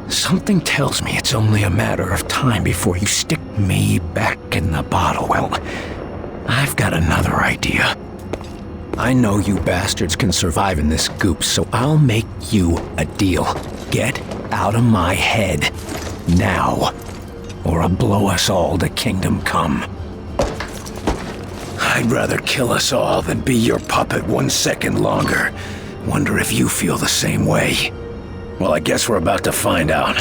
Something tells me it's only a matter of time before you stick me back in the bottle. Well, I've got another idea. I know you bastards can survive in this goop, so I'll make you a deal. Get out of my head. Now. Or I'll blow us all to kingdom come. I'd rather kill us all than be your puppet 1 second longer. Wonder if you feel the same way. Well, I guess we're about to find out.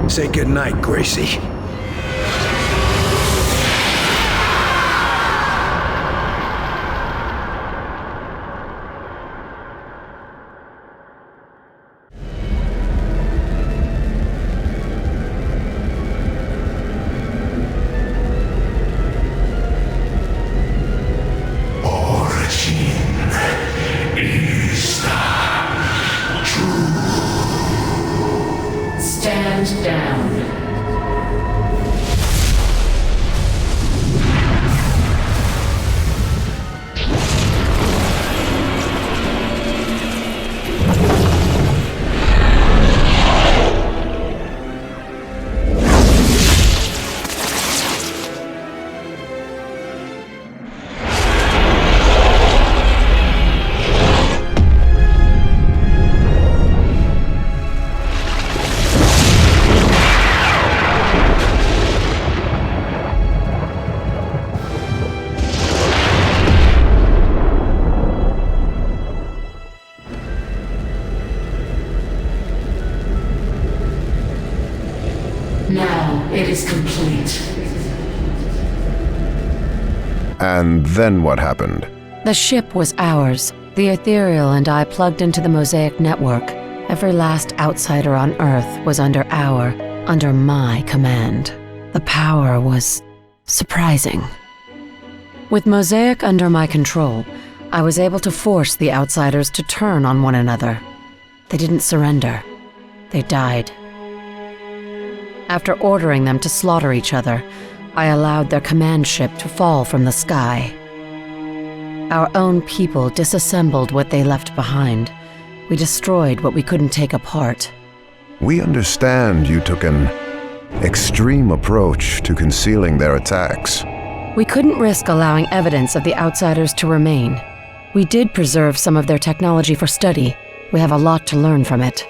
Say goodnight, Gracie. Stand down. Now it is complete. And then what happened? The ship was ours. The Ethereal and I plugged into the Mosaic network. Every last outsider on Earth was under my command. The power was surprising. With Mosaic under my control, I was able to force the outsiders to turn on one another. They didn't surrender. They died. After ordering them to slaughter each other, I allowed their command ship to fall from the sky. Our own people disassembled what they left behind. We destroyed what we couldn't take apart. We understand you took an extreme approach to concealing their attacks. We couldn't risk allowing evidence of the outsiders to remain. We did preserve some of their technology for study. We have a lot to learn from it.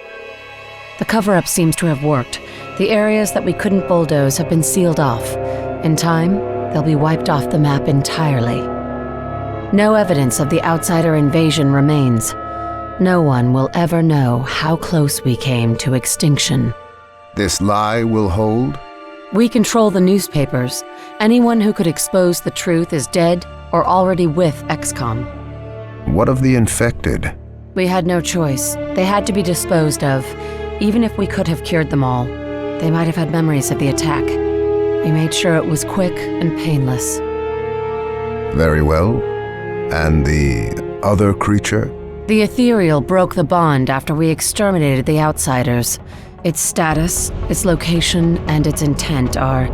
The cover-up seems to have worked. The areas that we couldn't bulldoze have been sealed off. In time, they'll be wiped off the map entirely. No evidence of the outsider invasion remains. No one will ever know how close we came to extinction. This lie will hold? We control the newspapers. Anyone who could expose the truth is dead or already with XCOM. What of the infected? We had no choice. They had to be disposed of. Even if we could have cured them all, they might have had memories of the attack. We made sure it was quick and painless. Very well. And the other creature? The Ethereal broke the bond after we exterminated the outsiders. Its status, its location, and its intent are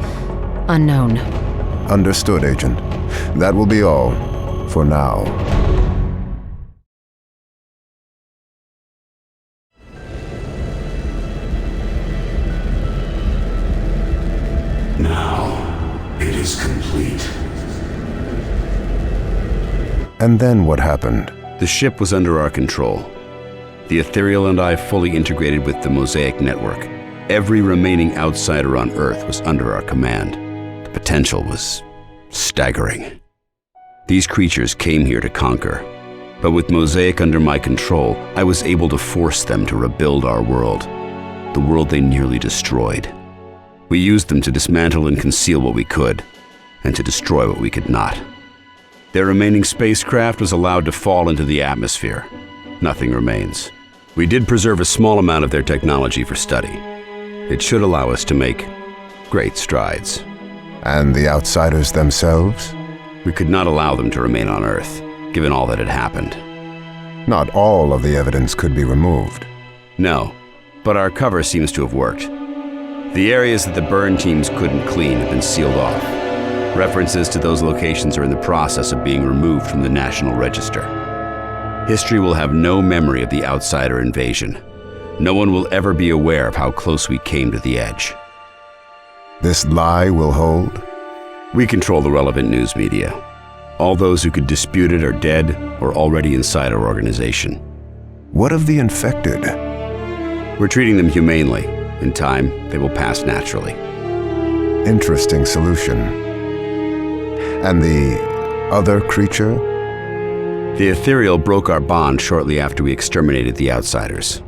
unknown. Understood, Agent. That will be all, for now. Now, it is complete. And then what happened? The ship was under our control. The Ethereal and I fully integrated with the Mosaic network. Every remaining outsider on Earth was under our command. The potential was staggering. These creatures came here to conquer. But with Mosaic under my control, I was able to force them to rebuild our world. The world they nearly destroyed. We used them to dismantle and conceal what we could, and to destroy what we could not. Their remaining spacecraft was allowed to fall into the atmosphere. Nothing remains. We did preserve a small amount of their technology for study. It should allow us to make great strides. And the outsiders themselves? We could not allow them to remain on Earth, given all that had happened. Not all of the evidence could be removed. No, but our cover seems to have worked. The areas that the burn teams couldn't clean have been sealed off. References to those locations are in the process of being removed from the National Register. History will have no memory of the outsider invasion. No one will ever be aware of how close we came to the edge. This lie will hold? We control the relevant news media. All those who could dispute it are dead or already inside our organization. What of the infected? We're treating them humanely. In time, they will pass naturally. Interesting solution. And the other creature? The Ethereal broke our bond shortly after we exterminated the outsiders.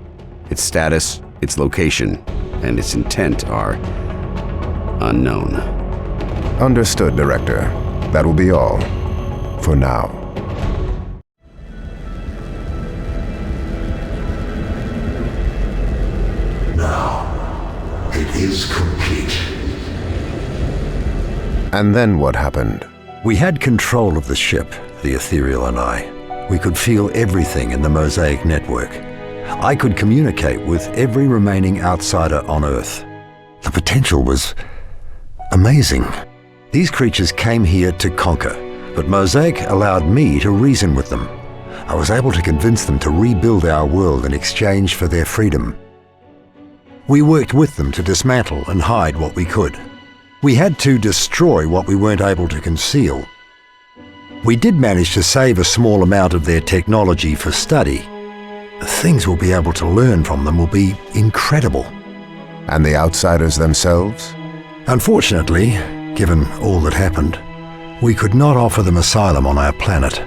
Its status, its location, and its intent are unknown. Understood, Director. That will be all. For now. Now, it is complete. And then what happened? We had control of the ship, the Ethereal and I. We could feel everything in the Mosaic network. I could communicate with every remaining outsider on Earth. The potential was amazing. These creatures came here to conquer, but Mosaic allowed me to reason with them. I was able to convince them to rebuild our world in exchange for their freedom. We worked with them to dismantle and hide what we could. We had to destroy what we weren't able to conceal. We did manage to save a small amount of their technology for study. The things we'll be able to learn from them will be incredible. And the outsiders themselves? Unfortunately, given all that happened, we could not offer them asylum on our planet.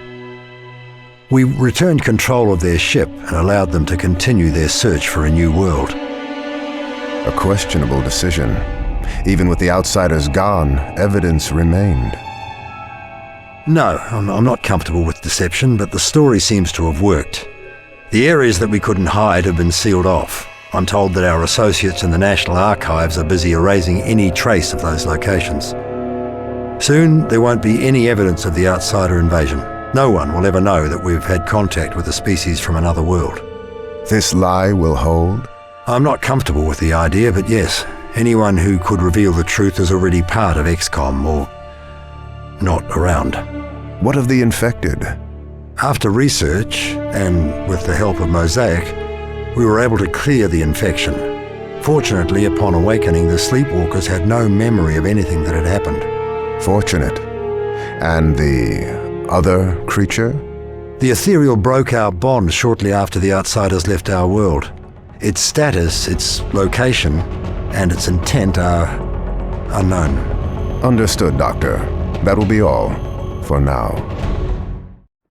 We returned control of their ship and allowed them to continue their search for a new world. A questionable decision. Even with the outsiders gone, evidence remained. No, I'm not comfortable with deception, but the story seems to have worked. The areas that we couldn't hide have been sealed off. I'm told that our associates in the National Archives are busy erasing any trace of those locations. Soon, there won't be any evidence of the outsider invasion. No one will ever know that we've had contact with a species from another world. This lie will hold? I'm not comfortable with the idea, but yes, anyone who could reveal the truth is already part of XCOM or not around. What of the infected? After research, and with the help of Mosaic, we were able to clear the infection. Fortunately, upon awakening, the sleepwalkers had no memory of anything that had happened. Fortunate. And the other creature? The Ethereal broke our bond shortly after the outsiders left our world. Its status, its location, and its intent are unknown. Understood, Doctor. That will be all for now.